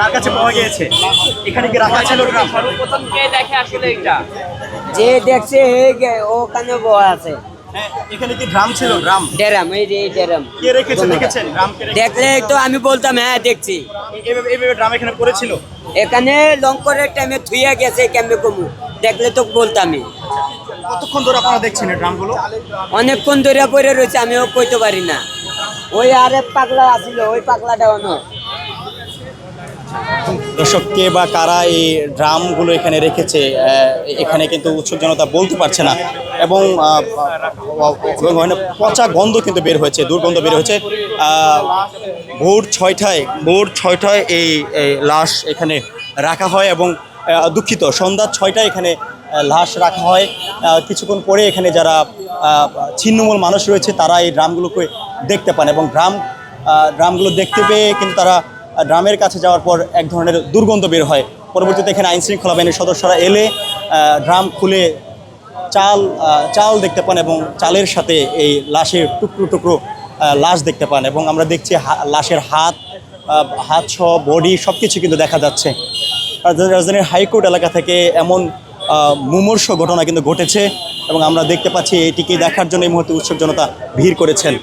কার কাছে পাওয়া গিয়েছে? এখানে কি রাখা ছিল ড্রাম? সর্বপ্রথম কে দেখে আসলে এটা? যে দেখছে ওখানে বয়া আছে। হ্যাঁ, এখানে কি ড্রাম ছিল? ড্রাম ডেরাম, এই যে ডেরাম কে রেখেছে? দেখেছেন ড্রাম কে রেখেছে? দেখলে তো আমি বলতাম হ্যাঁ দেখছি। এইভাবে ড্রাম এখানে পড়েছিল? এখানে লঙ্করের টাইমে থুইয়া গেছে কেমনে কমু, দেখলে তো বলতামই। কতক্ষণ ধরে আপনারা দেখছেন এই ড্রামগুলো? অনেকক্ষণ ধরে পড়ে রয়েছে, আমিও কইতে পারি না। ওই আরেক পাগলা আছিল, ওই পাগলাটা অন্য। দর্শক, কে বা কারা এই ড্রামগুলো এখানে রেখেছে এখানে কিন্তু উৎসুক জনতা বলতে পারছে না। এবং পচা গন্ধ কিন্তু বের হয়েছে, দুর্গন্ধ বের হয়েছে। ভোর ছয়টায় এই লাশ এখানে রাখা হয় এবং দুঃখিত, সন্ধ্যা 6টায় এখানে লাশ রাখা হয়। কিছুক্ষণ পরে এখানে যারা ছিন্নমূল মানুষ রয়েছে তারা এই ড্রামগুলোকে দেখতে পান এবং ড্রামগুলো দেখতে পেয়ে কিন্তু তারা ড্রামের কাছে যাওয়ার পর এক ধরনের দুর্গন্ধ বের হয়। পরবর্তীতে এখানে আইনশৃঙ্খলা বাহিনীর সদস্যরা এলে ড্রাম খুলে চাল দেখতে পান এবং চালের সাথে এই লাশের টুকরো টুকরো লাশ দেখতে পান এবং আমরা দেখছি লাশের হাত সহ বডি সব কিছু কিন্তু দেখা যাচ্ছে। রাজধানীর হাইকোর্ট এলাকা থেকে এমন মুমূর্ষ ঘটনা কিন্তু ঘটেছে এবং আমরা দেখতে পাচ্ছি এটিকে দেখার জন্য এই মুহূর্তে উৎসুক জনতা ভিড় করেছেন।